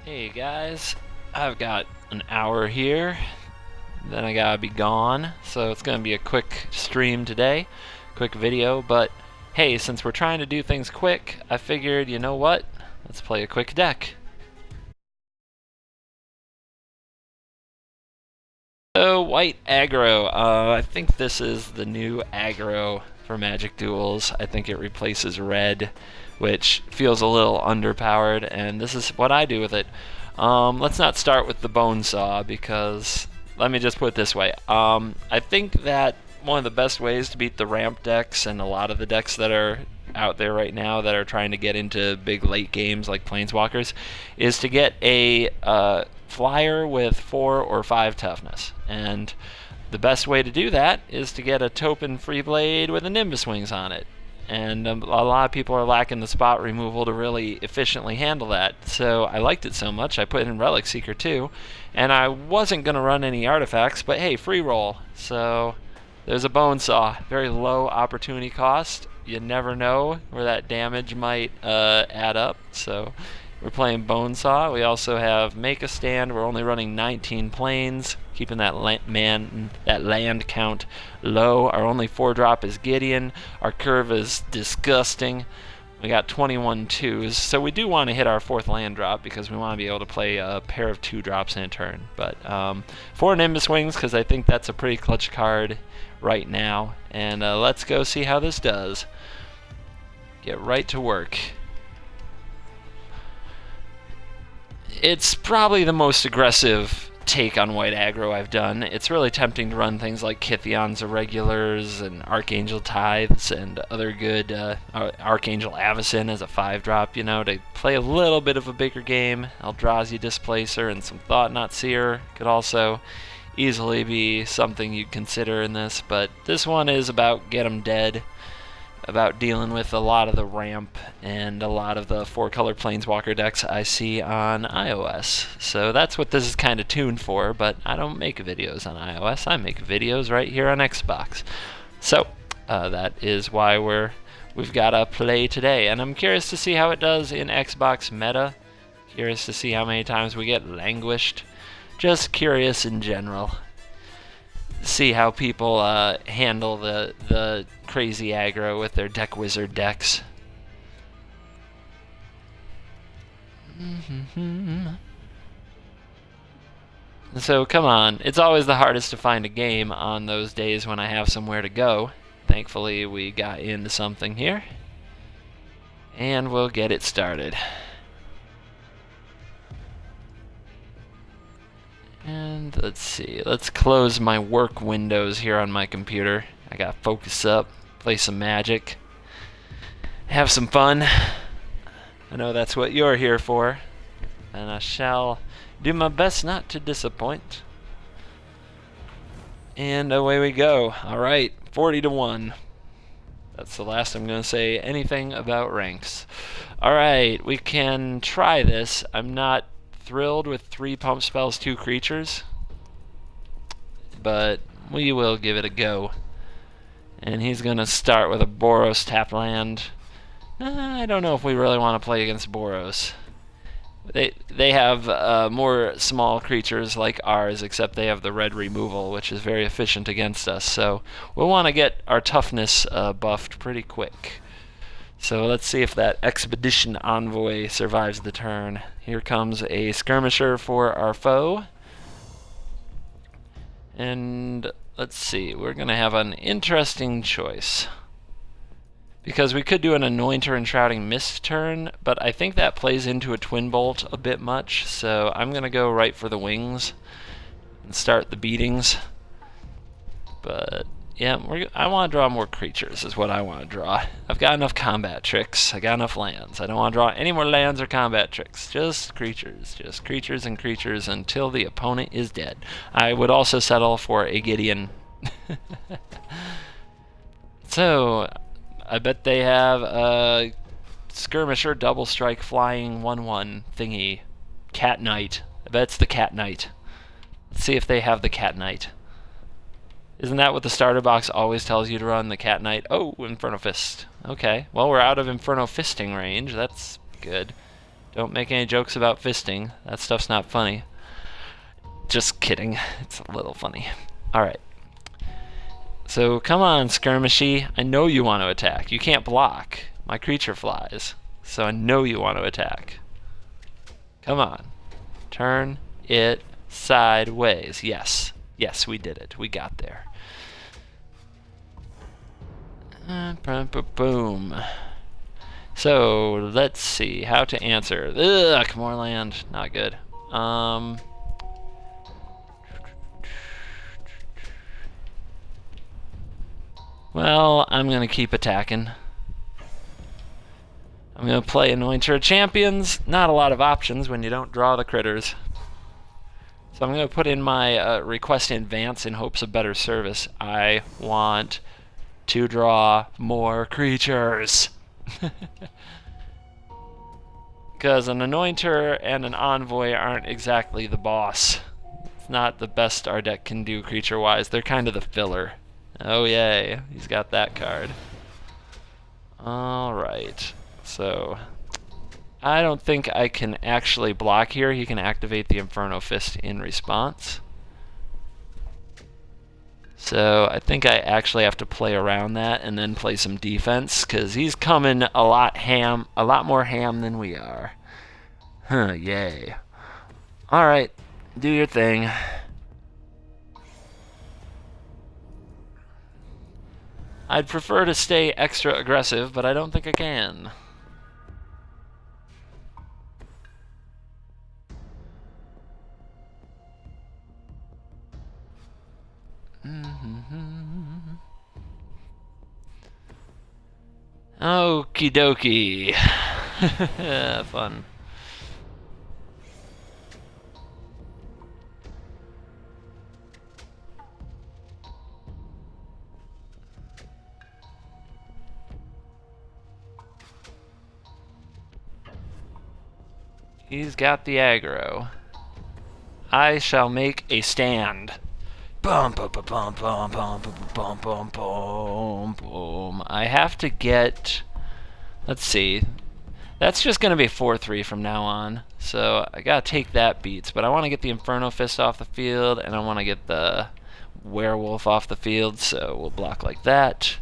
Hey guys, I've got an hour here, then I gotta be gone, so it's gonna be a quick stream today, quick video, but hey, since we're trying to do things quick, I figured, you know what, let's play a quick deck. So, white aggro, I think this is the new aggro for Magic Duels. I think it replaces red, which feels a little underpowered, and this is what I do with it. Let's not start with the bone saw, because let me just put it this way. I think that one of the best ways to beat the ramp decks and a lot of the decks that are out there right now that are trying to get into big late games like Planeswalkers is to get a flyer with 4 or 5 toughness. And the best way to do that is to get a Topan Freeblade with a Nimbus Wings on it. And a lot of people are lacking the spot removal to really efficiently handle that. So I liked it so much, I put in Relic Seeker too. And I wasn't going to run any artifacts, but hey, free roll. So there's a bone saw. Very low opportunity cost. You never know where that damage might add up. So we're playing bone saw. We also have make a stand. We're only running 19 planes, keeping that land count low. Our only 4-drop is Gideon. Our curve is disgusting. We got 21 twos, so we do want to hit our 4th land drop because we want to be able to play a pair of 2-drops in a turn. But 4 Nimbus Wings, because I think that's a pretty clutch card right now. And let's go see how this does. Get right to work. It's probably the most aggressive take on white aggro I've done. It's really tempting to run things like Kytheon's Irregulars and Archangel Tithes and other good Archangel Avacyn as a 5-drop, you know, to play a little bit of a bigger game. Eldrazi Displacer and some Thought-Knot Seer could also easily be something you'd consider in this, but this one is about get 'em dead, about dealing with a lot of the ramp and a lot of the 4-color Planeswalker decks I see on iOS. So that's what this is kind of tuned for, but I don't make videos on iOS. I make videos right here on Xbox. So that is why we've got a play today, and I'm curious to see how it does in Xbox meta. Curious to see how many times we get languished. Just curious in general. See how people handle the crazy aggro with their deck wizard decks. So come on, it's always the hardest to find a game on those days when I have somewhere to go. Thankfully we got into something here, and we'll get it started. And let's see, let's close my work windows here on my computer. I gotta focus up, play some Magic, have some fun. I know that's what you're here for, and I shall do my best not to disappoint. And away we go. Alright, 40-1. That's the last I'm gonna say anything about ranks. Alright, we can try this. I'm not thrilled with 3 pump spells, 2 creatures, but we will give it a go. And he's gonna start with a Boros tap land. I don't know if we really want to play against Boros. They have more small creatures like ours, except they have the red removal, which is very efficient against us, so we'll want to get our toughness buffed pretty quick. So let's see if that Expedition Envoy survives the turn. Here comes a Skirmisher for our foe. And let's see, we're going to have an interesting choice. Because we could do an Anointer Enshrouding Mist turn, but I think that plays into a Twin Bolt a bit much, so I'm going to go right for the wings and start the beatings. But yeah, I want to draw more creatures is what I want to draw. I've got enough combat tricks. I got enough lands. I don't want to draw any more lands or combat tricks. Just creatures and creatures until the opponent is dead. I would also settle for a Gideon. So, I bet they have a Skirmisher double strike flying 1/1 thingy. Cat Knight. I bet it's the Cat Knight. Let's see if they have the Cat Knight. Isn't that what the starter box always tells you to run, the Cat Knight? Oh, Inferno Fist. Okay, well, we're out of Inferno Fisting range. That's good. Don't make any jokes about fisting. That stuff's not funny. Just kidding. It's a little funny. Alright. So come on, Skirmishy. I know you want to attack. You can't block. My creature flies. So I know you want to attack. Come on. Turn it sideways. Yes. Yes, we did it. We got there. Boom. So, let's see how to answer. Ugh, more land. Not good. Well, I'm going to keep attacking. I'm going to play Anointer of Champions. Not a lot of options when you don't draw the critters. So I'm going to put in my request in advance in hopes of better service. I want to draw more creatures. Because an Anointer and an Envoy aren't exactly the boss. It's not the best our deck can do creature-wise. They're kind of the filler. Oh yay, he's got that card. Alright, so I don't think I can actually block here. He can activate the Inferno Fist in response. So I think I actually have to play around that and then play some defense, because he's coming a lot more ham than we are. Huh, yay. Alright, do your thing. I'd prefer to stay extra aggressive, but I don't think I can. Okie dokie. Fun. He's got the aggro. I shall make a stand. Bum bum bum bum bum bum bum bum bum bum. I have to get. Let's see. That's just gonna be 4/3 from now on. So I gotta take that beats, but I want to get the Inferno Fist off the field, and I want to get the Werewolf off the field. So we'll block like that.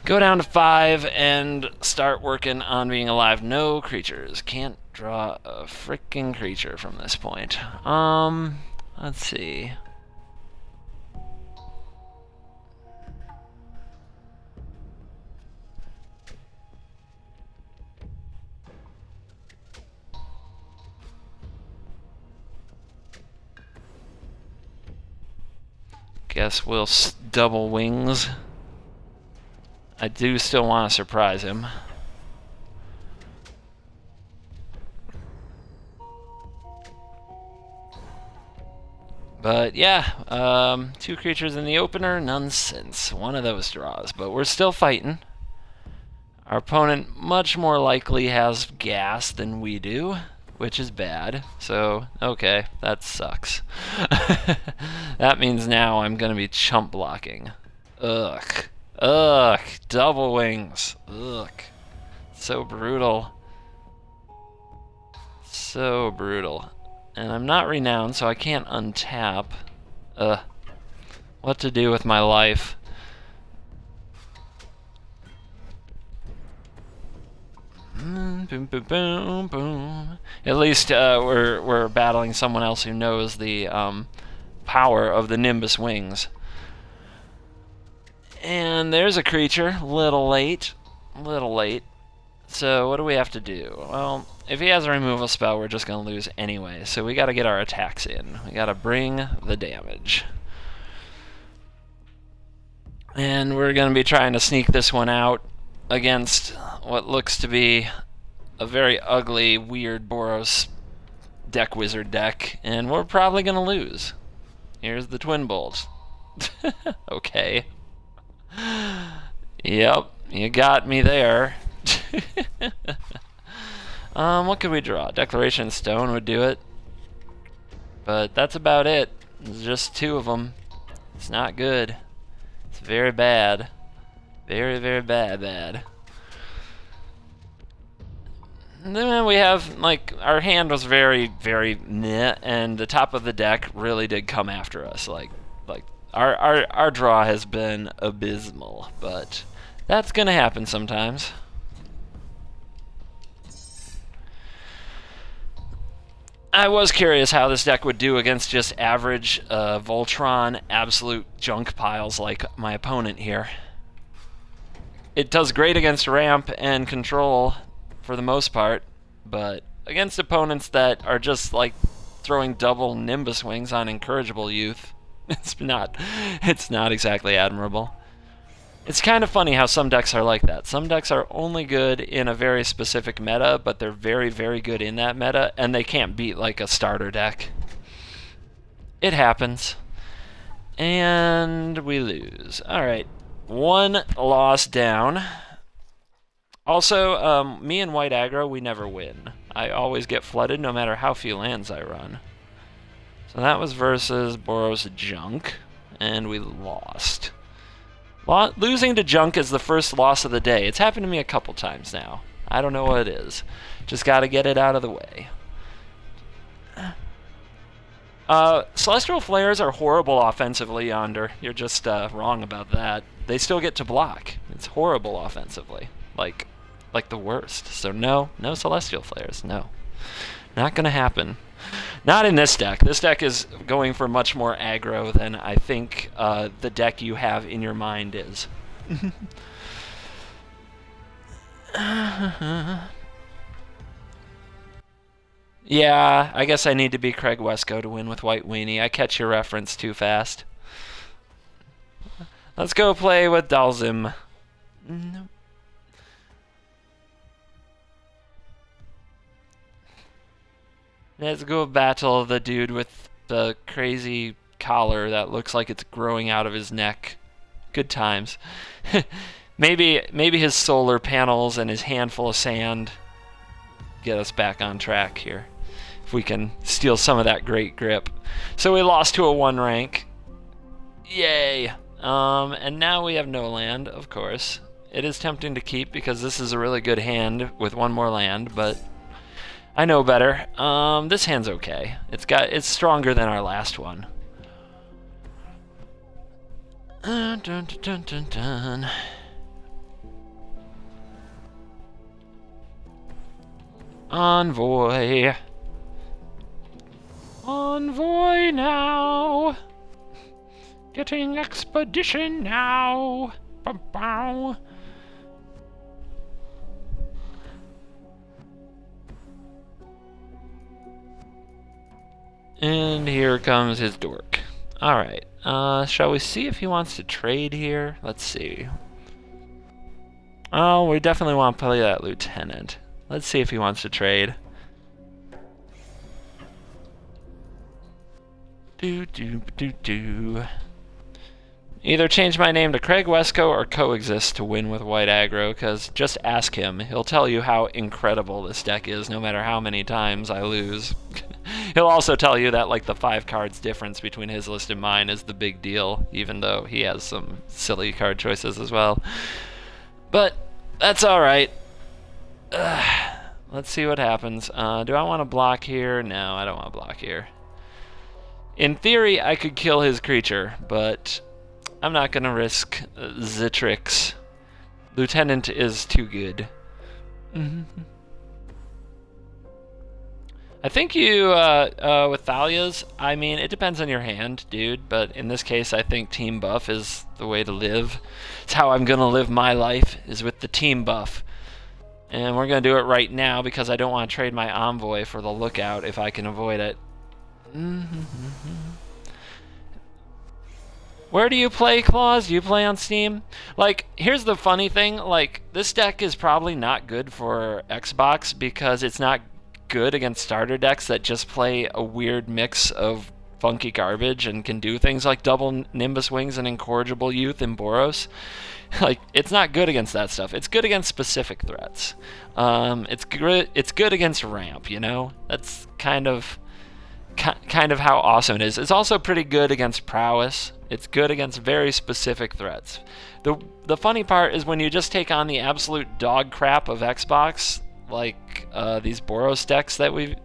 Go down to 5 and start working on being alive. No creatures. Can't draw a freaking creature from this point. Let's see. Guess we'll double wings. I do still want to surprise him. But yeah, 2 creatures in the opener, none since. One of those draws, but we're still fighting. Our opponent much more likely has gas than we do, which is bad. So, okay, that sucks. That means now I'm gonna be chump blocking. Ugh. Ugh. Double wings. Ugh. So brutal. So brutal. And I'm not renowned, so I can't untap. What to do with my life? Boom, boom, boom, boom. At least we're battling someone else who knows the power of the Nimbus Wings. And there's a creature. Little late. Little late. So what do we have to do? Well, if he has a removal spell, we're just going to lose anyway. So we got to get our attacks in. We got to bring the damage. And we're going to be trying to sneak this one out against what looks to be a very ugly, weird Boros deck wizard deck. And we're probably going to lose. Here's the Twin Bolt. Okay. Yep, you got me there. What could we draw? Declaration Stone would do it. But that's about it. There's just 2 of them. It's not good. It's very bad. Very, very bad. then we have, like, our hand was very, very meh, and the top of the deck really did come after us. Like our draw has been abysmal, but that's gonna happen sometimes. I was curious how this deck would do against just average Voltron absolute junk piles like my opponent here. It does great against ramp and control for the most part, but against opponents that are just like throwing double Nimbus Wings on Incorrigible Youth, it's not exactly admirable. It's kind of funny how some decks are like that. Some decks are only good in a very specific meta, but they're very, very good in that meta, and they can't beat like a starter deck. It happens. And we lose. Alright, one loss down. Also, me and white aggro, we never win. I always get flooded no matter how few lands I run. So that was versus Boros Junk, and we lost. Losing to Junk is the first loss of the day. It's happened to me a couple times now. I don't know what it is. Just gotta get it out of the way. Celestial Flares are horrible offensively, Yonder. You're just wrong about that. They still get to block. It's horrible offensively. Like the worst. So no Celestial Flares, no. Not gonna happen. Not in this deck. This deck is going for much more aggro than I think the deck you have in your mind is. Yeah, I guess I need to be Craig Wesco to win with White Weenie. I catch your reference too fast. Let's go play with Dalzim. Nope. Let's go battle the dude with the crazy collar that looks like it's growing out of his neck. Good times. maybe his solar panels and his handful of sand get us back on track here. If we can steal some of that great grip. So we lost to a 1 rank. Yay! And now we have no land, of course. It is tempting to keep because this is a really good hand with 1 more land, but I know better. This hand's okay. It's stronger than our last one. Dun, dun, dun, dun, dun. Envoy. Envoy now. Getting Expedition now. Bow. And here comes his dork. Alright, shall we see if he wants to trade here? Let's see. Oh, we definitely want to play that lieutenant. Let's see if he wants to trade. Either change my name to Craig Wesco or coexist to win with white aggro, because just ask him. He'll tell you how incredible this deck is no matter how many times I lose. He'll also tell you that like the 5 cards difference between his list and mine is the big deal, even though he has some silly card choices as well. But that's alright. Let's see what happens. Do I want to block here? No, I don't want to block here. In theory, I could kill his creature, but I'm not going to risk Zitrix. Lieutenant is too good. I think you, with Thalia's, I mean, it depends on your hand, dude, but in this case, I think team buff is the way to live. It's how I'm going to live my life, is with the team buff. And we're going to do it right now because I don't want to trade my Envoy for the Lookout if I can avoid it. Where do you play, Claus? Do you play on Steam? Like, here's the funny thing. Like, this deck is probably not good for Xbox because it's not good against starter decks that just play a weird mix of funky garbage and can do things like double Nimbus Wings and Incorrigible Youth and Boros. Like, it's not good against that stuff. It's good against specific threats. It's good against ramp, you know? That's kind of how awesome it is. It's also pretty good against prowess. It's good against very specific threats. The funny part is when you just take on the absolute dog crap of Xbox, like these Boros decks that we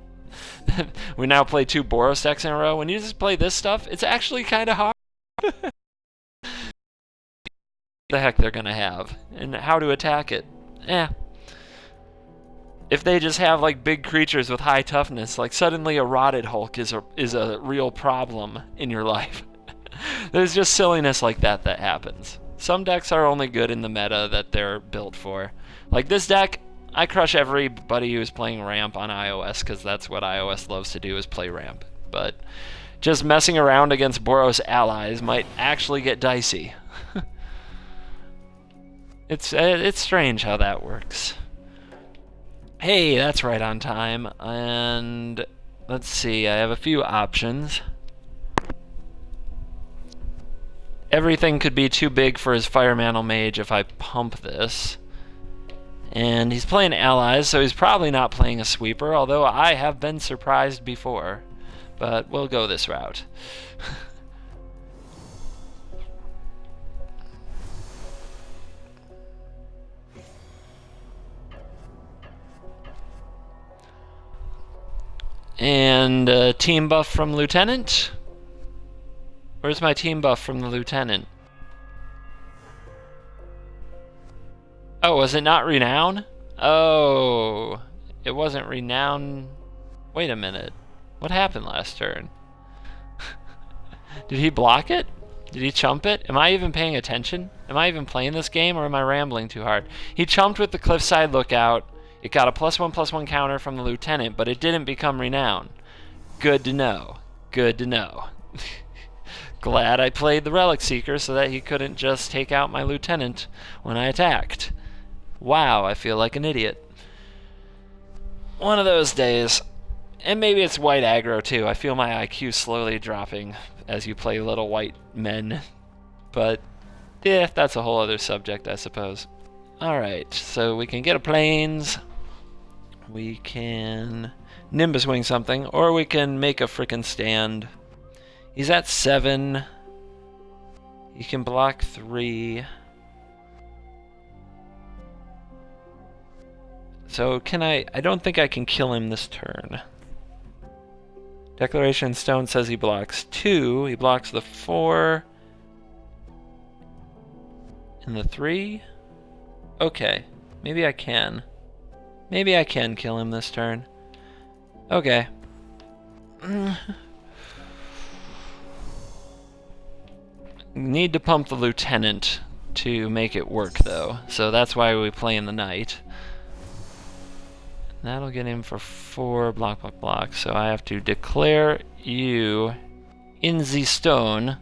now play 2 Boros decks in a row. When you just play this stuff, it's actually kind of hard. The heck they're gonna have and how to attack it. If they just have like big creatures with high toughness, like suddenly a Rotted Hulk is a real problem in your life. There's just silliness like that happens. Some decks are only good in the meta that they're built for. Like this deck, I crush everybody who's playing ramp on iOS because that's what iOS loves to do, is play ramp. But just messing around against Boros allies might actually get dicey. It's strange how that works. Hey, that's right on time. And let's see, I have a few options. Everything could be too big for his Fire Mantle Mage if I pump this. And he's playing allies, so he's probably not playing a sweeper, although I have been surprised before. But we'll go this route. And team buff from Lieutenant. Where's my team buff from the Lieutenant? Oh, was it not Renown? Oh, it wasn't Renown. Wait a minute. What happened last turn? Did he block it? Did he chump it? Am I even paying attention? Am I even playing this game, or am I rambling too hard? He chumped with the Cliffside Lookout. It got a +1/+1 counter from the Lieutenant, but it didn't become Renown. Good to know. Good to know. Glad I played the Relic Seeker so that he couldn't just take out my Lieutenant when I attacked. Wow, I feel like an idiot. One of those days. And maybe it's white aggro too. I feel my IQ slowly dropping as you play little white men. But, yeah, that's a whole other subject, I suppose. Alright, so we can get a planes. We can Nimbus Wing something, or we can make a frickin' stand. He's at 7. He can block 3. So can I don't think I can kill him this turn. Declaration Stone says he blocks 2. He blocks the 4 and the 3. Okay, maybe I can. Maybe I can kill him this turn. Okay. Need to pump the Lieutenant to make it work, though. So that's why we play in the Knight. That'll get him for 4 block, block, block. So I have to declare you in the stone.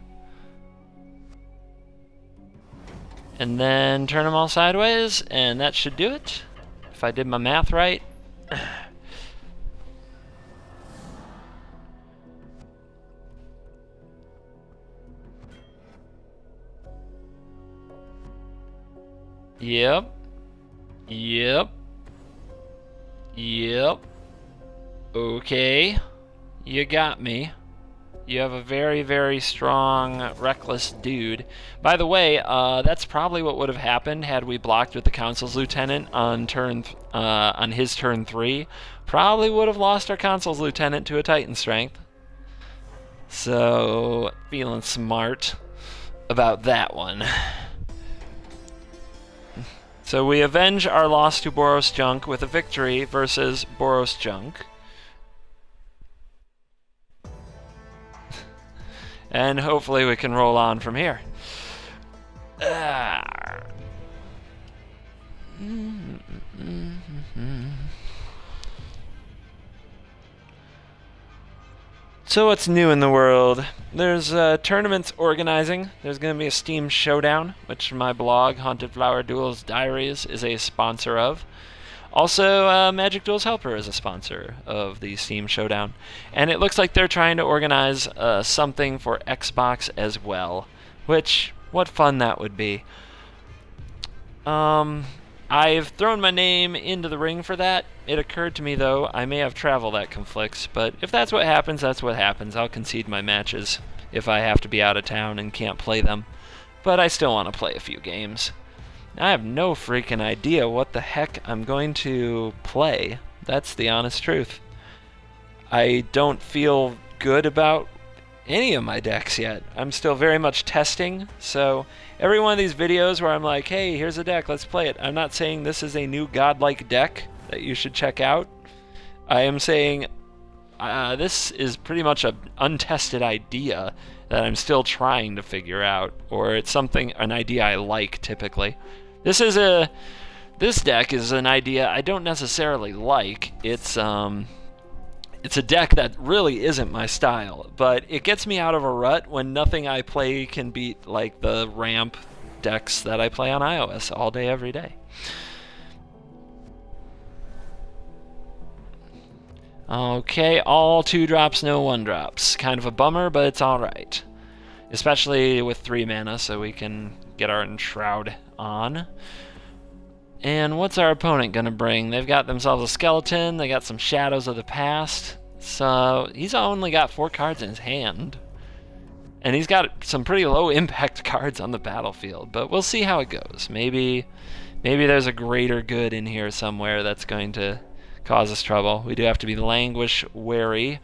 And then turn them all sideways, and that should do it. If I did my math right. Yep. Yep. Yep. Okay. You got me. You have a very, very strong, reckless dude. By the way, that's probably what would have happened had we blocked with the Consul's Lieutenant on his turn 3. Probably would have lost our Consul's Lieutenant to a Titan Strength. So, feeling smart about that one. So we avenge our loss to Boros Junk with a victory versus Boros Junk. And hopefully we can roll on from here. So what's new in the world? There's tournaments organizing. There's going to be a Steam Showdown, which my blog, Haunted Flower Duels Diaries, is a sponsor of. Also, Magic Duels Helper is a sponsor of the Steam Showdown. And it looks like they're trying to organize something for Xbox as well. Which, what fun that would be. I've thrown my name into the ring for that. It occurred to me, though, I may have travel that conflicts. But if that's what happens, that's what happens. I'll concede my matches if I have to be out of town and can't play them. But I still want to play a few games. I have no freaking idea what the heck I'm going to play. That's the honest truth. I don't feel good about any of my decks yet. I'm still very much testing, so every one of these videos where I'm like, hey, here's a deck, let's play it. I'm not saying this is a new godlike deck that you should check out. I am saying this is pretty much an untested idea that I'm still trying to figure out, or it's an idea I like typically. This deck is an idea I don't necessarily like. It's a deck that really isn't my style, but it gets me out of a rut when nothing I play can beat like the ramp decks that I play on iOS all day, every day. Okay, all 2-drops, no 1-drops. Kind of a bummer, but it's alright. Especially with 3 mana, so we can get our Enshroud on. And what's our opponent gonna bring? They've got themselves a skeleton, they got some Shadows of the Past. So he's only got 4 cards in his hand. And he's got some pretty low impact cards on the battlefield, but we'll see how it goes. Maybe there's a greater good in here somewhere that's going to cause us trouble. We do have to be languish wary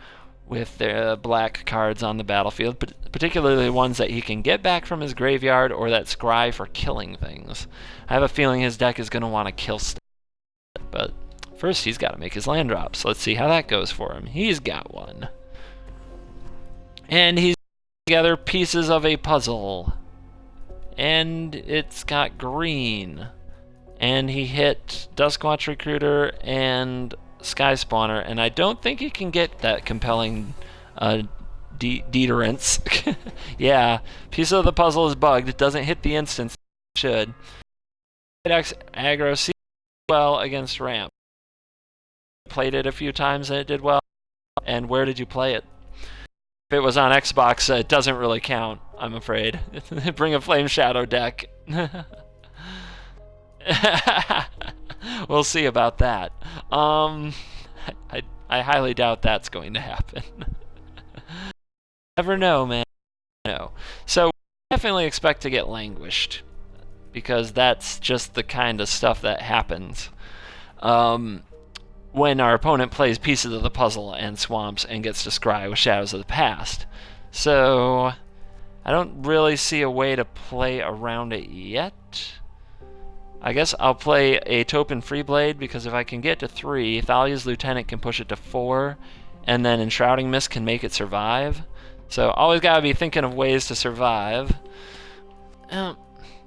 with the black cards on the battlefield, particularly ones that he can get back from his graveyard or that scry for killing things. I have a feeling his deck is going to want to kill stuff, but first he's got to make his land drops. Let's see how that goes for him. He's got one. And he's together pieces of a puzzle. And it's got green. And he hit Duskwatch Recruiter and Sky Spawner, and I don't think he can get that compelling deterrence. Yeah, piece of the puzzle is bugged. It doesn't hit the instance it should. Aggro seems well against ramp. Played it a few times and it did well. And where did you play it? If it was on Xbox, it doesn't really count, I'm afraid. Bring a Flame Shadow deck. We'll see about that. I highly doubt that's going to happen. Never know, man. No. So definitely expect to get languished, because that's just the kind of stuff that happens when our opponent plays pieces of the puzzle and swamps and gets to scry with Shadows of the Past. So I don't really see a way to play around it yet. I guess I'll play a Topan Freeblade, because if I can get to 3, Thalia's Lieutenant can push it to 4, and then Enshrouding Mist can make it survive. So always gotta be thinking of ways to survive.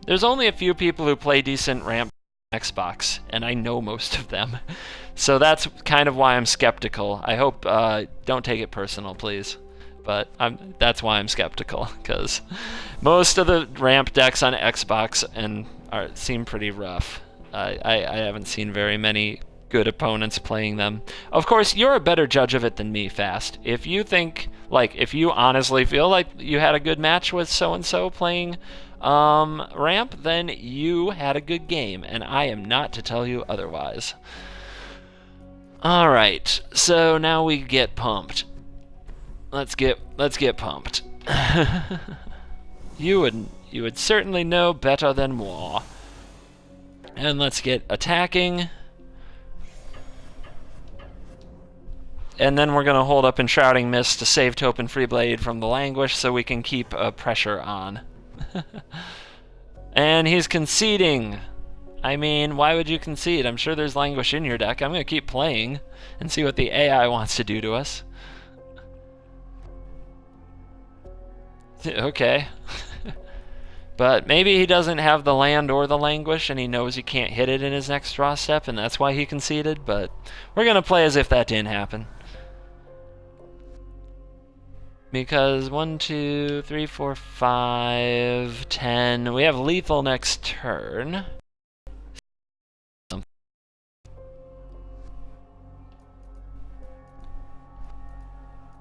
There's only a few people who play decent ramp on Xbox, and I know most of them. So that's kind of why I'm skeptical. I hope, don't take it personal, please. But that's why I'm skeptical, because most of the ramp decks on Xbox seem pretty rough. I haven't seen very many good opponents playing them. Of course, you're a better judge of it than me, Fast. If you think, if you honestly feel like you had a good match with so-and-so playing ramp, then you had a good game, and I am not to tell you otherwise. Alright, so now we get pumped. Let's get pumped. You would certainly know better than moi. And let's get attacking. And then we're going to hold up Enshrouding Mist to save Topan Freeblade from the languish so we can keep pressure on. And he's conceding. I mean, why would you concede? I'm sure there's languish in your deck. I'm going to keep playing and see what the AI wants to do to us. Okay. But maybe he doesn't have the land or the languish, and he knows he can't hit it in his next draw step, and that's why he conceded, but we're going to play as if that didn't happen. Because 1, 2, 3, 4, 5, 10. We have lethal next turn.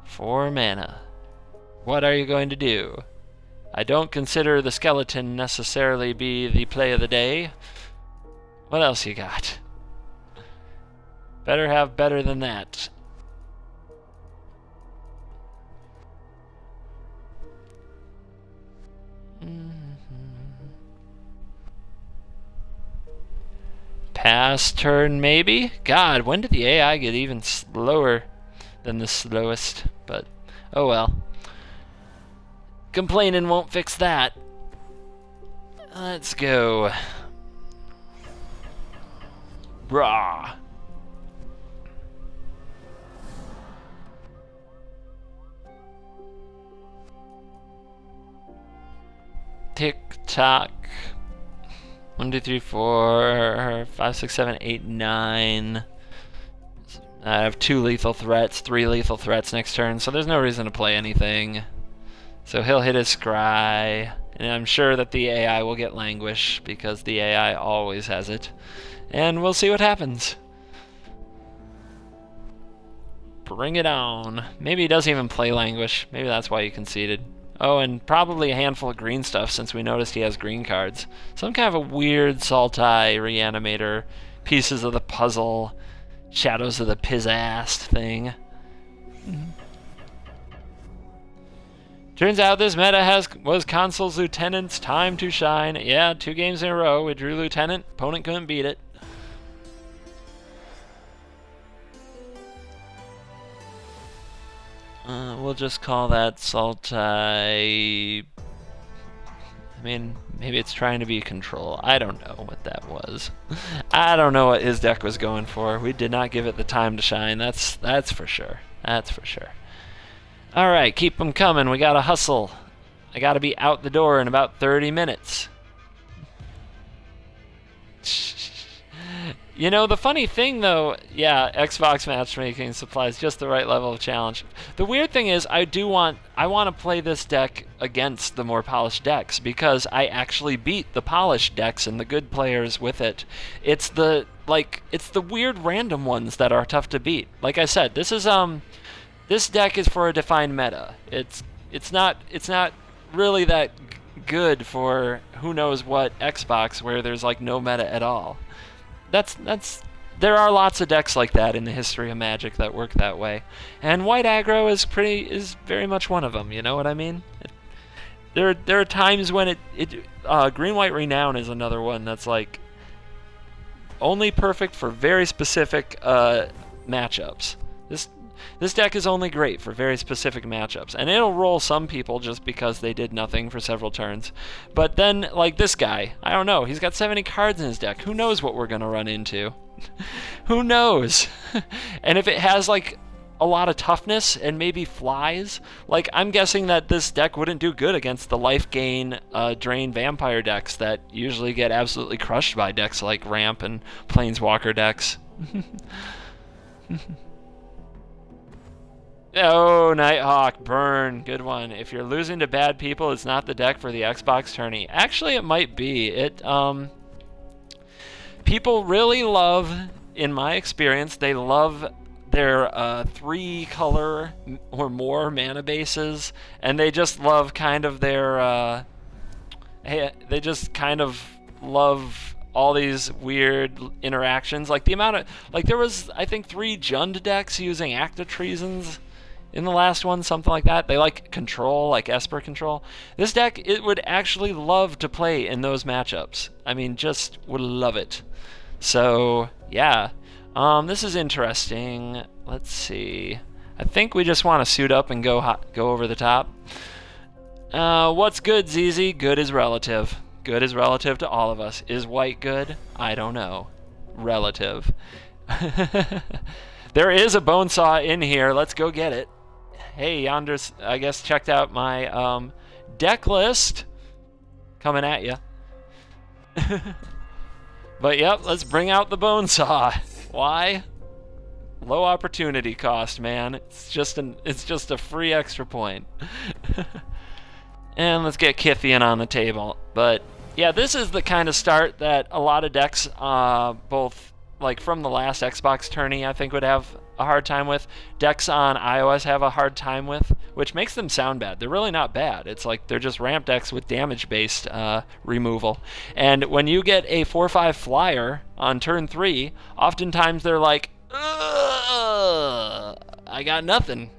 4 mana. What are you going to do? I don't consider the skeleton necessarily be the play of the day. What else you got? Better have better than that. Pass turn, maybe? God, when did the AI get even slower than the slowest? But, oh well. Complaining won't fix that. Let's go. Brah. Tick tock. 1, 2, 3, 4, 5, 6, 7, 8, 9. I have 2 lethal threats, 3 lethal threats next turn, so there's no reason to play anything. So he'll hit his scry, and I'm sure that the AI will get languish, because the AI always has it. And we'll see what happens. Bring it on. Maybe he doesn't even play languish. Maybe that's why he conceded. Oh, and probably a handful of green stuff, since we noticed he has green cards. Some kind of a weird Sultai Reanimator, Pieces of the Puzzle, Shadows of the Pizzast thing. Turns out this meta was Consul's Lieutenant's time to shine. Yeah, 2 games in a row we drew Lieutenant. Opponent couldn't beat it. We'll just call that Sultai. I mean, maybe it's trying to be control. I don't know what that was. I don't know what his deck was going for. We did not give it the time to shine. That's for sure. That's for sure. All right, keep them coming. We gotta hustle. I gotta be out the door in about 30 minutes. You know, the funny thing, though, yeah, Xbox matchmaking supplies just the right level of challenge. The weird thing is, I want to play this deck against the more polished decks, because I actually beat the polished decks and the good players with it. It's the weird random ones that are tough to beat. Like I said, this deck is for a defined meta. It's not really that good for who knows what Xbox, where there's like no meta at all. There are lots of decks like that in the history of Magic that work that way, and white aggro is very much one of them. You know what I mean? There are times when green white renown is another one that's like only perfect for very specific matchups. This deck is only great for very specific matchups, and it'll roll some people just because they did nothing for several turns. But then, like this guy, I don't know, he's got 70 cards in his deck. Who knows what we're gonna run into? Who knows? And if it has like a lot of toughness and maybe flies, like I'm guessing that this deck wouldn't do good against the life gain drain vampire decks that usually get absolutely crushed by decks like Ramp and Planeswalker decks. Oh, Nighthawk, burn. Good one. If you're losing to bad people, it's not the deck for the Xbox tourney. Actually, it might be. People really love, in my experience, they love their 3-color or more mana bases, and they just love kind of their, they just kind of love all these weird interactions. Like the amount of, like there was, I think, 3 Jund decks using Act of Treasons in the last one, something like that. They like control, like Esper control. This deck, it would actually love to play in those matchups. I mean, just would love it. So, yeah. This is interesting. Let's see. I think we just want to suit up and go over the top. What's good, ZZ? Good is relative. Good is relative to all of us. Is white good? I don't know. Relative. There is a bone saw in here. Let's go get it. Hey, Yonder's, I guess, checked out my deck list. Coming at you. But yep, let's bring out the bone saw. Why? Low opportunity cost, man. It's just a free extra point. And let's get Kytheon on the table. But yeah, this is the kind of start that a lot of decks, both like from the last Xbox tourney, I think would have a hard time with. Decks on iOS have a hard time with, which makes them sound bad. They're really not bad. It's like they're just ramp decks with damage-based removal. And when you get a 4/5 flyer on turn 3, oftentimes they're like, ugh, I got nothing.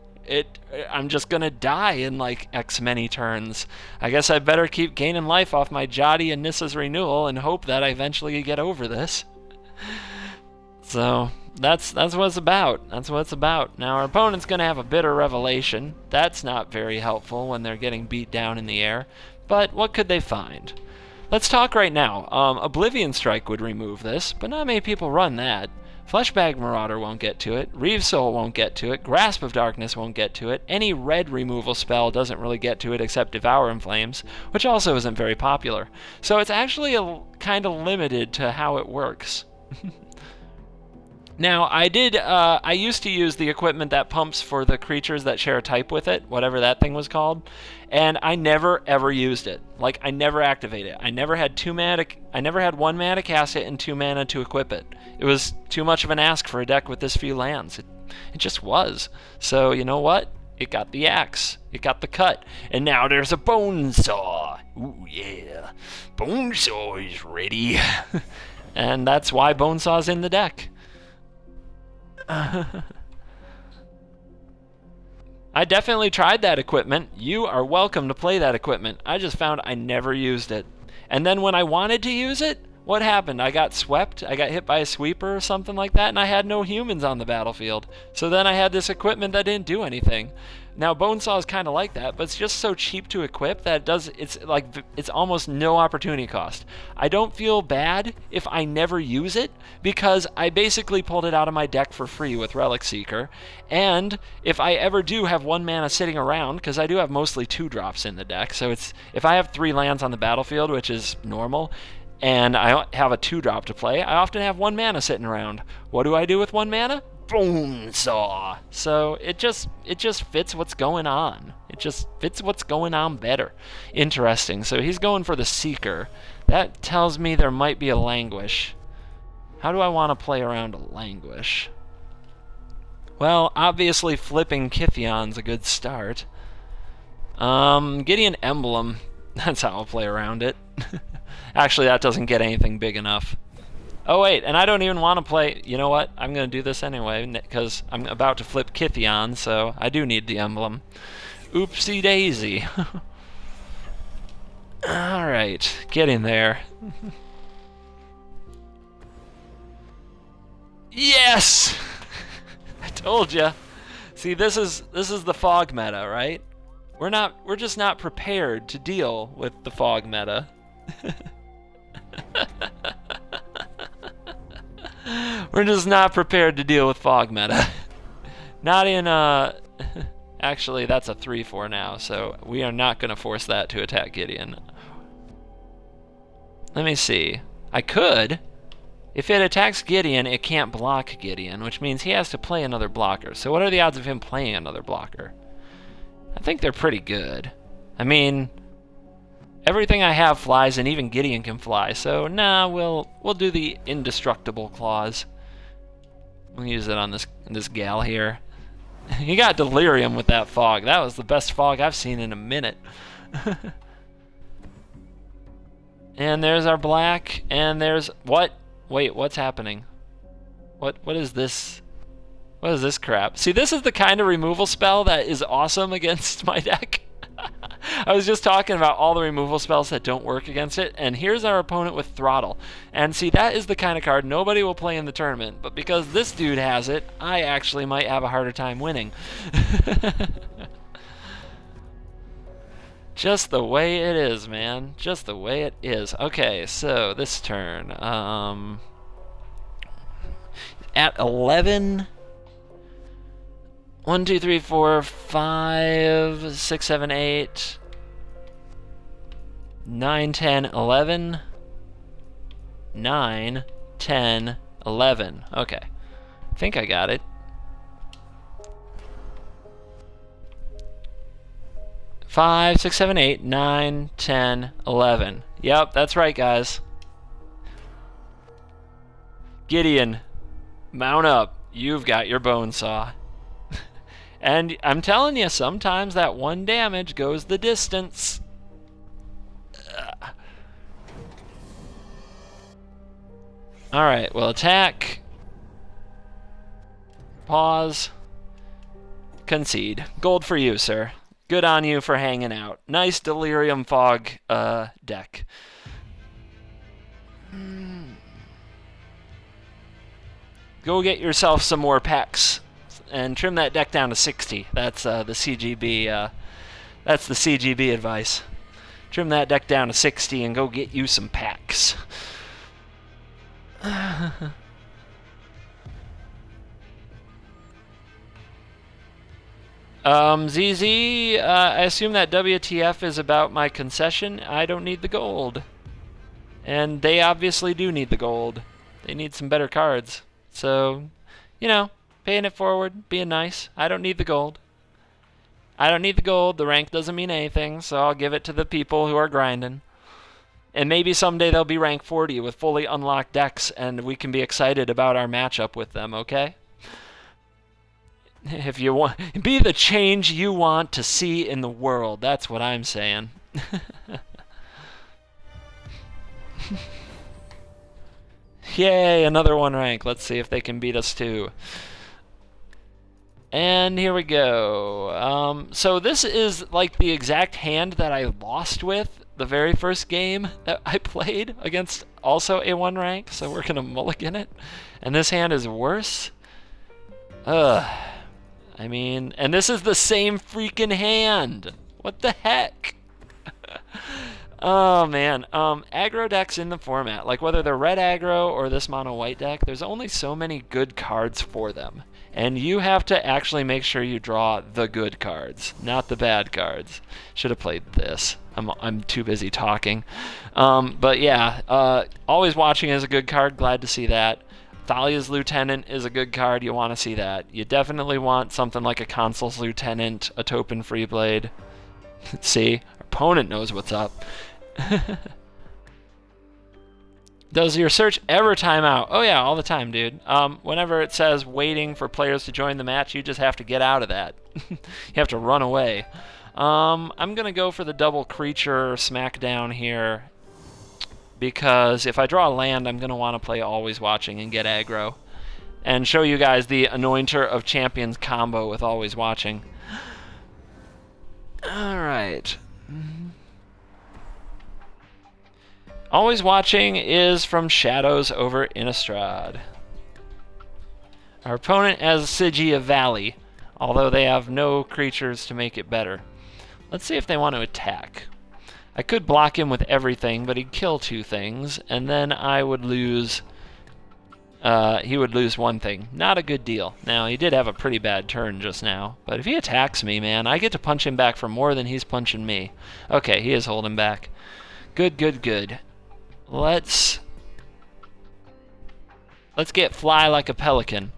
I'm just gonna die in like X many turns. I guess I better keep gaining life off my Jody and Nissa's renewal and hope that I eventually get over this. So that's what it's about. That's what it's about. Now our opponent's going to have a Bitter Revelation. That's not very helpful when they're getting beat down in the air. But what could they find? Let's talk right now. Oblivion Strike would remove this, but not many people run that. Fleshbag Marauder won't get to it. Reeve Soul won't get to it. Grasp of Darkness won't get to it. Any red removal spell doesn't really get to it except Devour in Flames, which also isn't very popular. So it's actually kind of limited to how it works. Now, I used to use the equipment that pumps for the creatures that share a type with it, whatever that thing was called, and I never ever used it. Like, I never activated it. I never had 1 mana to cast it and 2 mana to equip it. It was too much of an ask for a deck with this few lands. It just was. So, you know what? It got the axe. It got the cut. And now there's a bone saw. Ooh, yeah. Bone saw is ready. And that's why bone saw's in the deck. I definitely tried that equipment. You are welcome to play that equipment. I just found I never used it. And then when I wanted to use it, what happened? I got swept, I got hit by a sweeper or something like that, and I had no humans on the battlefield. So then I had this equipment that didn't do anything. Now Bonesaw is kind of like that, but it's just so cheap to equip that it's almost no opportunity cost. I don't feel bad if I never use it, because I basically pulled it out of my deck for free with Relic Seeker, and if I ever do have 1 mana sitting around, because I do have mostly 2-drops in the deck, so if I have 3 lands on the battlefield, which is normal, and I have a 2-drop to play, I often have 1 mana sitting around. What do I do with 1 mana? Bone saw. So it just fits what's going on. It just fits what's going on better. Interesting. So he's going for the Seeker. That tells me there might be a Languish. How do I want to play around a Languish? Well, obviously flipping Kytheon's a good start. Gideon Emblem. That's how I'll play around it. Actually, that doesn't get anything big enough. Oh wait, and I don't even want to play... You know what? I'm going to do this anyway, because I'm about to flip Kytheon, so I do need the emblem. Oopsie daisy. Alright, getting there. Yes! I told ya. See, this is the fog meta, right? We're just not prepared to deal with the fog meta. We're just not prepared to deal with fog meta. Not in actually that's a 3/4 now, so we are not going to force that to attack Gideon. Let me see. I could. If it attacks Gideon, it can't block Gideon, which means he has to play another blocker. So what are the odds of him playing another blocker? I think they're pretty good. I mean, everything I have flies, and even Gideon can fly. So nah, we'll do the indestructible clause. We'll use it on this gal here. He got delirium with that fog. That was the best fog I've seen in a minute. And there's our black, and there's what? Wait, what's happening? What is this? What is this crap? See, this is the kind of removal spell that is awesome against my deck. I was just talking about all the removal spells that don't work against it, and here's our opponent with Throttle. And see, that is the kind of card nobody will play in the tournament, but because this dude has it, I actually might have a harder time winning. Just the way it is, man. Just the way it is. Okay, so this turn. At 11... 1, 2, 3, 4, 5, 6, 7, 8, 9, 10, 11. 9, 10, 11. Okay. I think I got it. 5, 6, 7, 8, 9, 10, 11. Yep, that's right, guys. Gideon, mount up. You've got your bone saw. And I'm telling you, sometimes that 1 damage goes the distance. Alright, well, attack. Pause. Concede. Gold for you, sir. Good on you for hanging out. Nice Delirium Fog deck. go get yourself some more packs and trim that deck down to 60. That's the CGB. That's the CGB advice. Trim that deck down to 60 and go get you some packs. ZZ, I assume that WTF is about my concession. I don't need the gold. And they obviously do need the gold. They need some better cards. So, you know, paying it forward, being nice. I don't need the gold. I don't need the gold. The rank doesn't mean anything, so I'll give it to the people who are grinding. And maybe someday they'll be rank 40 with fully unlocked decks, and we can be excited about our matchup with them, okay? If you want, be the change you want to see in the world. That's what I'm saying. Yay, another 1 rank. Let's see if they can beat us too. And here we go. So this is like the exact hand that I lost with the very first game that I played against also a 1 rank. So we're gonna mulligan it. And this hand is worse. I mean, and this is the same freaking hand. What the heck? Oh man, aggro decks in the format, like whether they're red aggro or this mono white deck, there's only so many good cards for them. And you have to actually make sure you draw the good cards, not the bad cards. Should have played this. I'm too busy talking. But yeah, Always Watching is a good card, glad to see that. Thalia's Lieutenant is a good card, you want to see that. You definitely want something like a Consul's Lieutenant, a Topan Freeblade. See, our opponent knows what's up. Does your search ever time out? Oh yeah, all the time, dude. Whenever it says waiting for players to join the match, you just have to get out of that. You have to run away. I'm going to go for the double creature smackdown here, because if I draw a land, I'm going to want to play Always Watching and get aggro. And show you guys the Anointer of Champions combo with Always Watching. Alright. Always Watching is from Shadows over Innistrad. Our opponent has Sigia Valley, although they have no creatures to make it better. Let's see if they want to attack. I could block him with everything, but he'd kill 2 things, and then I would lose... he would lose 1 thing. Not a good deal. Now, he did have a pretty bad turn just now, but if he attacks me, man, I get to punch him back for more than he's punching me. Okay, he is holding back. Good, good, good. Let's get fly like a pelican.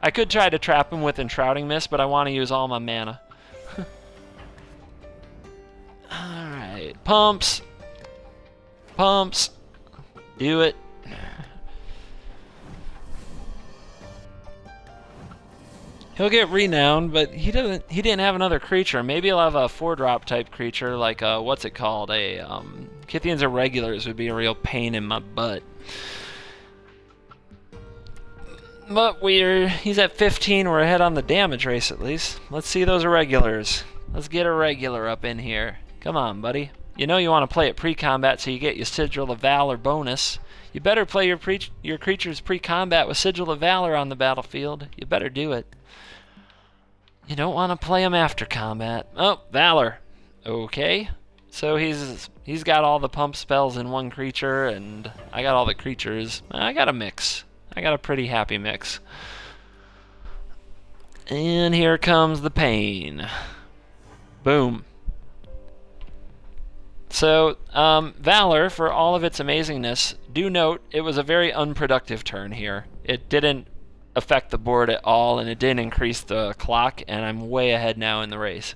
I could try to trap him with Enshrouding Mist, but I want to use all my mana. Alright, pumps. Pumps. Do it. He'll get renowned, but he didn't have another creature. Maybe he'll have a 4-drop type creature, like what's it called? Kytheon's Irregulars would be a real pain in my butt. But he's at 15, we're ahead on the damage race at least. Let's see those Irregulars. Let's get a regular up in here. Come on, buddy. You know you want to play it pre-combat so you get your Sigil of Valor bonus. You better play your creatures pre-combat with Sigil of Valor on the battlefield. You better do it. You don't want to play him after combat. Oh, Valor. Okay. So he's got all the pump spells in 1 creature, and I got all the creatures. I got a mix. I got a pretty happy mix. And here comes the pain. Boom. So, Valor, for all of its amazingness, do note it was a very unproductive turn here. It didn't affect the board at all, and it didn't increase the clock, and I'm way ahead now in the race.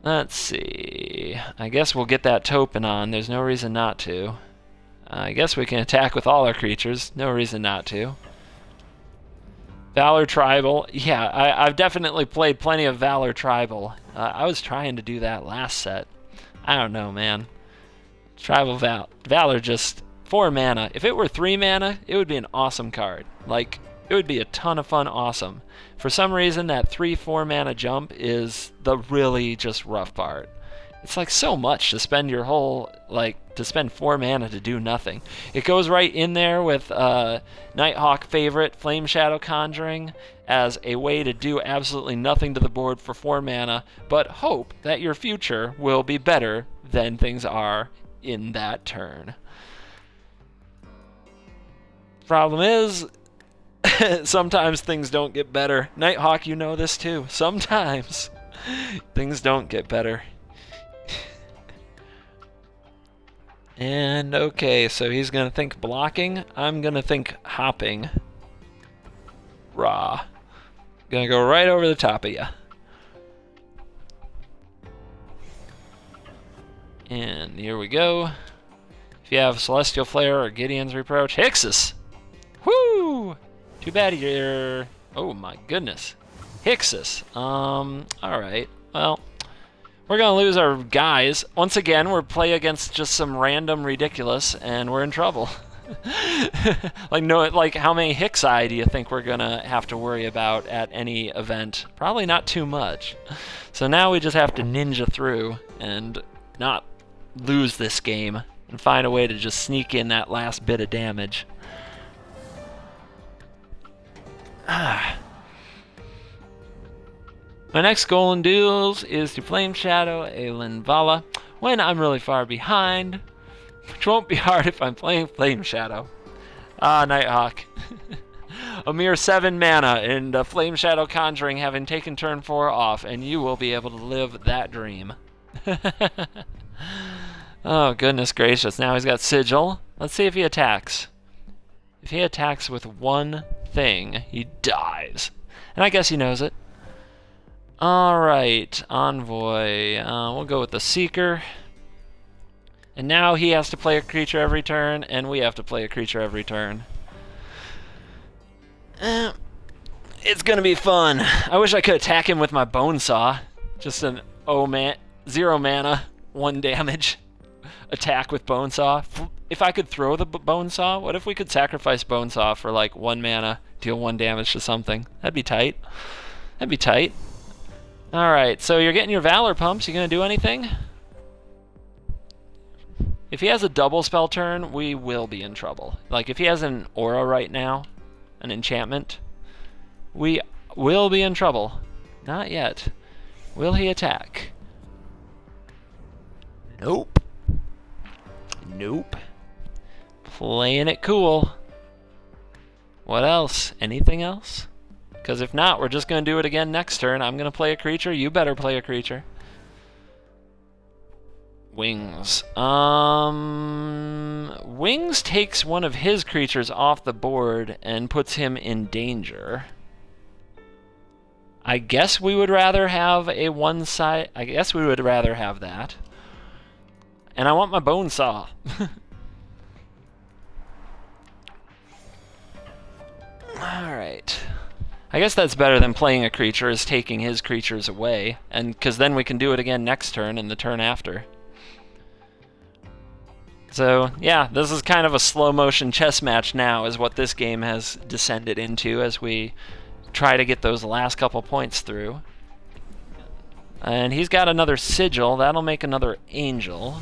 Let's see. I guess we'll get that Topan on. There's no reason not to. I guess we can attack with all our creatures. No reason not to. Valor Tribal. Yeah, I've definitely played plenty of Valor Tribal. I was trying to do that last set. I don't know, man. Tribal Valor just 4 mana. If it were 3 mana, it would be an awesome card. Like, it would be a ton of fun awesome. For some reason, that 3-4 mana jump is the really just rough part. It's like so much to spend your whole, like, to spend 4 mana to do nothing. It goes right in there with Nighthawk favorite, Flame Shadow Conjuring, as a way to do absolutely nothing to the board for 4 mana, but hope that your future will be better than things are in that turn. Problem is, sometimes things don't get better. Nighthawk, you know this too. Sometimes things don't get better. And okay, so he's gonna think blocking. I'm gonna think hopping. Raw. Gonna go right over the top of you. And here we go. If you have Celestial Flare or Gideon's Reproach, Hixus! Woo! Too bad you're... Oh my goodness. Hixus. Alright. Well, we're gonna lose our guys. Once again, we're play against just some random ridiculous, and we're in trouble. Like how many Hixi do you think we're gonna have to worry about at any event? Probably not too much. So now we just have to ninja through and not lose this game and find a way to just sneak in that last bit of damage. My next goal in Duels is to Flame Shadow a Linvala when I'm really far behind, which won't be hard if I'm playing Flame Shadow. Nighthawk. A mere 7 mana and Flame Shadow Conjuring having taken turn 4 off, and you will be able to live that dream. Oh, goodness gracious. Now he's got Sigil. Let's see if he attacks. If he attacks with one thing, he dies. And I guess he knows it. Alright, Envoy. We'll go with the Seeker. And now he has to play a creature every turn, and we have to play a creature every turn. It's gonna be fun. I wish I could attack him with my Bone Saw. Just an 0 mana, 1 damage attack with Bone Saw. If I could throw the Bone Saw, what if we could sacrifice Bone Saw for like 1 mana, deal 1 damage to something? That'd be tight. That'd be tight. Alright, so you're getting your Valor pumps. You gonna do anything? If he has a double spell turn, we will be in trouble. Like, if he has an aura right now, an enchantment, we will be in trouble. Not yet. Will he attack? Nope. Nope. Playing it cool. What else? Anything else? Because if not, we're just going to do it again next turn. I'm going to play a creature. You better play a creature. Wings. Wings takes one of his creatures off the board and puts him in danger. I guess we would rather have a one-side... I guess we would rather have that. And I want my Bone Saw. Alright. I guess that's better than playing a creature, is taking his creatures away. And because then we can do it again next turn and the turn after. So, yeah, this is kind of a slow-motion chess match now, is what this game has descended into as we try to get those last couple points through. And he's got another Sigil. That'll make another Angel.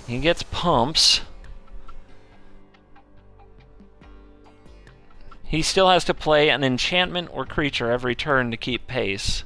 He gets pumps. He still has to play an enchantment or creature every turn to keep pace.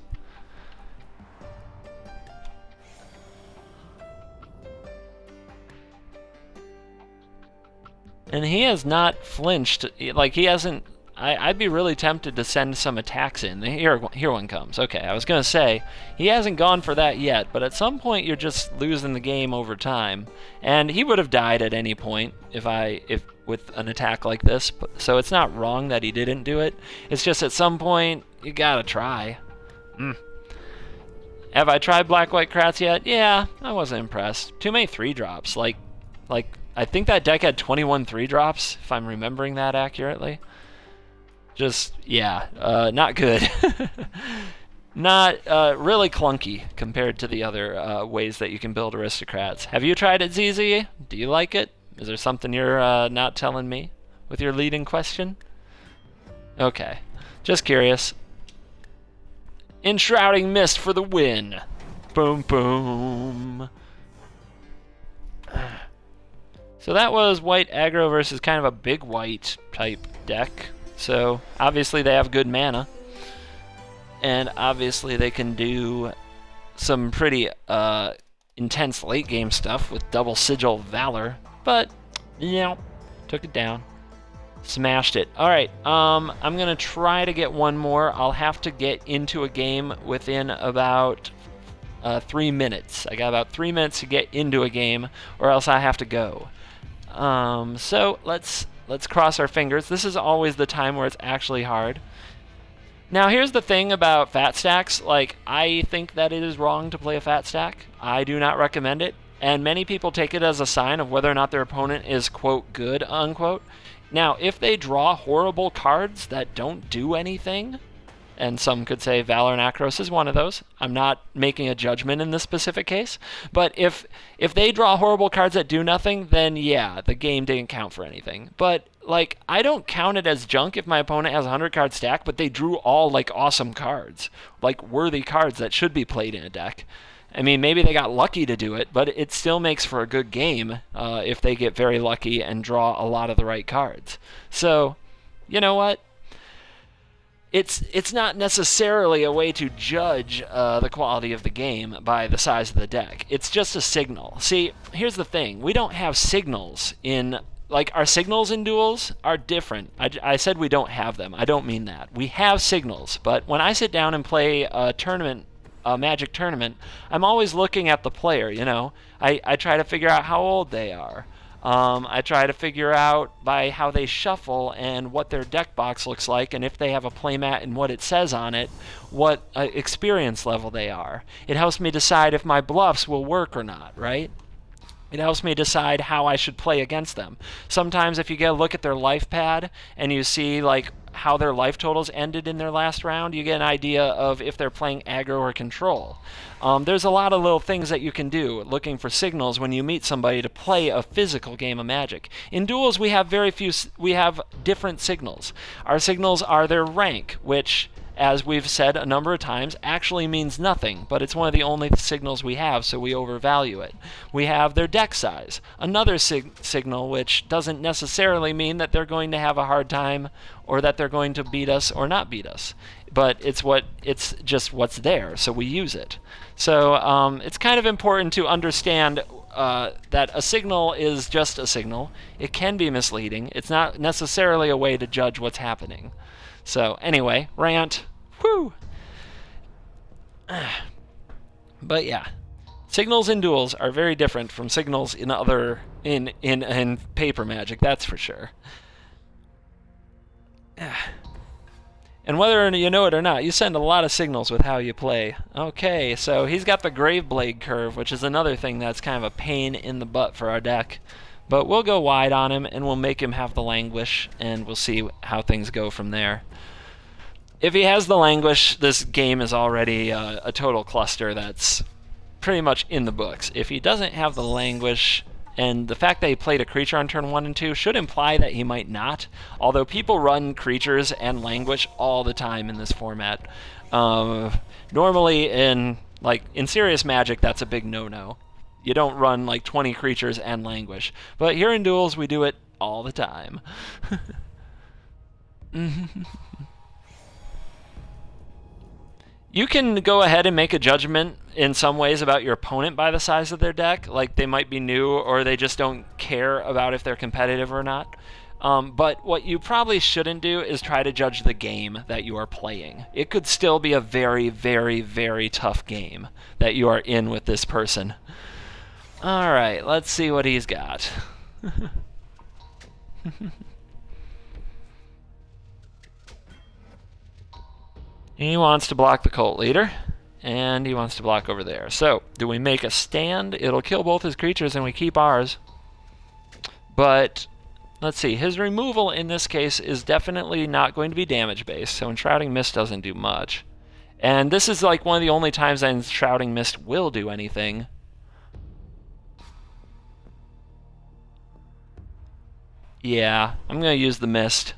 And he has not flinched. Like, he hasn't... I'd be really tempted to send some attacks in. Here one comes. Okay, I was going to say, he hasn't gone for that yet, but at some point you're just losing the game over time. And he would have died at any point if with an attack like this. So it's not wrong that he didn't do it. It's just at some point, you gotta try. Have I tried Black-White Kratz yet? Yeah, I wasn't impressed. Too many 3-drops. Like, I think that deck had 21 3-drops, if I'm remembering that accurately. Just, yeah, not good. Not really clunky compared to the other ways that you can build aristocrats. Have you tried it, ZZ? Do you like it? Is there something you're not telling me with your leading question? Okay, just curious. Enshrouding Mist for the win. Boom, boom. So that was white aggro versus kind of a big white type deck. So obviously they have good mana. And obviously they can do some pretty intense late game stuff with double sigil Valor. But, you know, took it down. Smashed it. Alright, I'm going to try to get one more. I'll have to get into a game within about 3 minutes. I got about 3 minutes to get into a game, or else I have to go. So let's cross our fingers. This is always the time where it's actually hard. Now here's the thing about fat stacks. Like, I think that it is wrong to play a fat stack. I do not recommend it. And many people take it as a sign of whether or not their opponent is, quote, good, unquote. Now, if they draw horrible cards that don't do anything, and some could say Valor and Akros is one of those. I'm not making a judgment in this specific case. But if they draw horrible cards that do nothing, then yeah, the game didn't count for anything. But, like, I don't count it as junk if my opponent has a 100-card stack, but they drew all, like, awesome cards. Like, worthy cards that should be played in a deck. I mean, maybe they got lucky to do it, but it still makes for a good game if they get very lucky and draw a lot of the right cards. So, you know what? It's not necessarily a way to judge the quality of the game by the size of the deck. It's just a signal. See, here's the thing. We don't have signals in... Like, our signals in Duels are different. I said we don't have them. I don't mean that. We have signals, but when I sit down and play a tournament, a Magic tournament, I'm always looking at the player, you know. I try to figure out how old they are. I try to figure out by how they shuffle and what their deck box looks like, and if they have a playmat and what it says on it, what experience level they are. It helps me decide if my bluffs will work or not, right? It helps me decide how I should play against them. Sometimes if you get a look at their life pad and you see like how their life totals ended in their last round, you get an idea of if they're playing aggro or control. There's a lot of little things that you can do looking for signals when you meet somebody to play a physical game of Magic. In Duels, we have we have different signals. Our signals are their rank, which, as we've said a number of times, actually means nothing, but it's one of the only signals we have, so we overvalue it. We have their deck size, another signal which doesn't necessarily mean that they're going to have a hard time or that they're going to beat us or not beat us, but it's just what's there, so we use it. So it's kind of important to understand that a signal is just a signal. It can be misleading. It's not necessarily a way to judge what's happening. So anyway, rant. Whew. But yeah, signals in Duels are very different from signals in in paper Magic. That's for sure. And whether you know it or not, you send a lot of signals with how you play. Okay, so he's got the Graveblade curve, which is another thing that's kind of a pain in the butt for our deck. But we'll go wide on him, and we'll make him have the Languish, and we'll see how things go from there. If he has the Languish, this game is already a total cluster that's pretty much in the books. If he doesn't have the Languish, and the fact that he played a creature on turn 1 and 2 should imply that he might not, although people run creatures and Languish all the time in this format. Normally in serious Magic, that's a big no-no. You don't run like 20 creatures and Languish. But here in Duels, we do it all the time. You can go ahead and make a judgment in some ways about your opponent by the size of their deck. Like, they might be new or they just don't care about if they're competitive or not. But what you probably shouldn't do is try to judge the game that you are playing. It could still be a very, very, very tough game that you are in with this person. Alright, let's see what he's got. He wants to block the Cult Leader, and he wants to block over there. So, do we make a stand? It'll kill both his creatures, and we keep ours. But, let's see, his removal in this case is definitely not going to be damage-based, so Enshrouding Mist doesn't do much. And this is like one of the only times that Enshrouding Mist will do anything. Yeah, I'm going to use the Mist.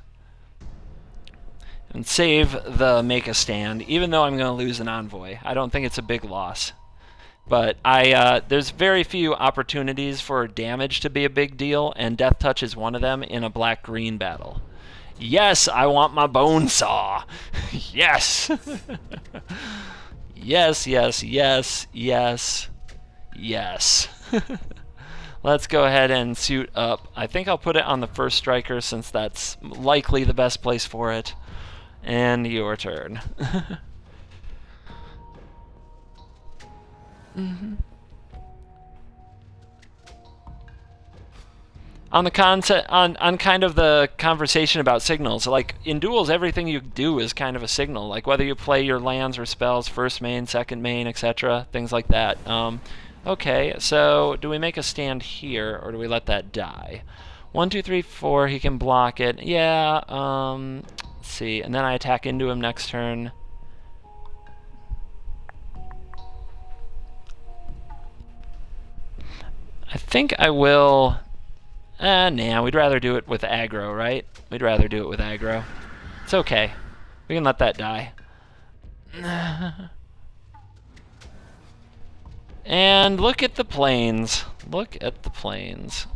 And save the make a stand, even though I'm going to lose an Envoy. I don't think it's a big loss. But there's very few opportunities for damage to be a big deal, and Death Touch is one of them in a black-green battle. Yes, I want my bone saw. Yes. Yes, yes, yes, yes, yes. Let's go ahead and suit up. I think I'll put it on the first striker since that's likely the best place for it. And your turn. On the concept, on kind of the conversation about signals, like in Duels, everything you do is kind of a signal. Like whether you play your lands or spells, first main, second main, etc., things like that. Okay, so do we make a stand here, or do we let that die? 1, 2, 3, 4. He can block it. Yeah. Let's see, and then I attack into him next turn. I think I will. Nah, we'd rather do it with aggro, right? We'd rather do it with aggro. It's okay. We can let that die. And look at the planes. Look at the planes.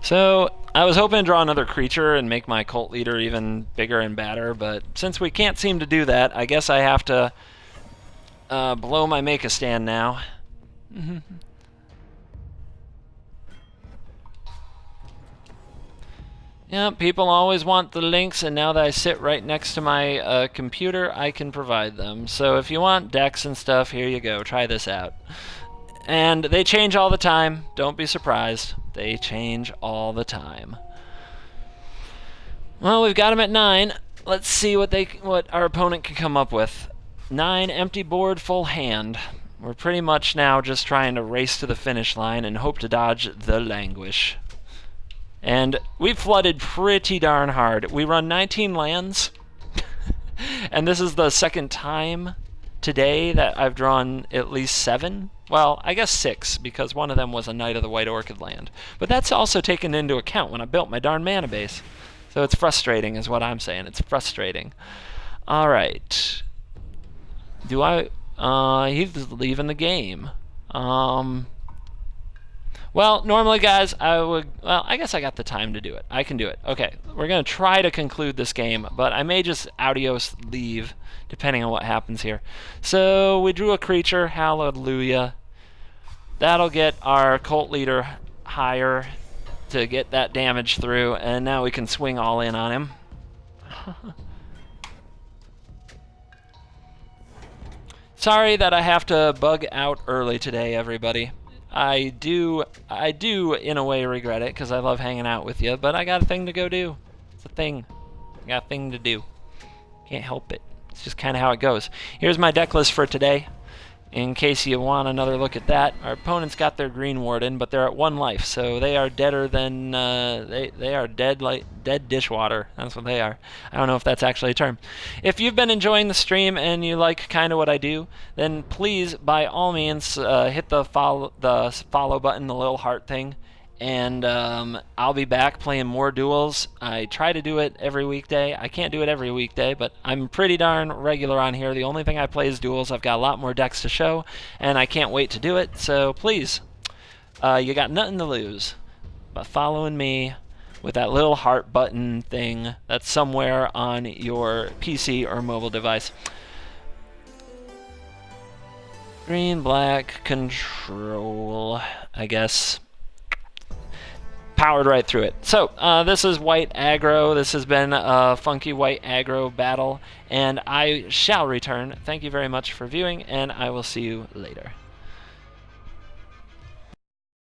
So, I was hoping to draw another creature and make my cult leader even bigger and badder, but since we can't seem to do that, I guess I have to blow my make a stand now. Yeah, people always want the links, and now that I sit right next to my computer, I can provide them. So if you want decks and stuff, here you go. Try this out. And they change all the time. Don't be surprised. They change all the time. Well, we've got them at 9. Let's see what our opponent can come up with. 9, empty board, full hand. We're pretty much now just trying to race to the finish line and hope to dodge the languish. And we've flooded pretty darn hard. We run 19 lands, and this is the second time today that I've drawn at least 7. Well, I guess 6, because one of them was a Knight of the White Orchid land. But that's also taken into account when I built my darn mana base. So it's frustrating is what I'm saying. It's frustrating. Alright. Do I... he's leaving the game. Well, normally, guys, I would... Well, I guess I got the time to do it. I can do it. Okay, we're going to try to conclude this game, but I may just adios leave, depending on what happens here. So, we drew a creature. Hallelujah. That'll get our cult leader higher to get that damage through, and now we can swing all in on him. Sorry that I have to bug out early today, everybody. I do in a way regret it because I love hanging out with you, but I got a thing to go do. It's a thing. I got a thing to do. Can't help it. It's just kind of how it goes. Here's my deck list for today. In case you want another look at that, our opponents got their Green Warden, but they're at 1 life, so they are deader than they are dead like dead dishwater. That's what they are. I don't know if that's actually a term. If you've been enjoying the stream and you like kind of what I do, then please, by all means, hit the follow button, the little heart thing, and I'll be back playing more Duels. I try to do it every weekday. I can't do it every weekday, but I'm pretty darn regular on here. The only thing I play is Duels. I've got a lot more decks to show, and I can't wait to do it. So please, you got nothing to lose by following me with that little heart button thing that's somewhere on your PC or mobile device. Green, black, control, I guess. Powered right through it. So, this is white aggro. This has been a funky white aggro battle, and I shall return. Thank you very much for viewing, and I will see you later.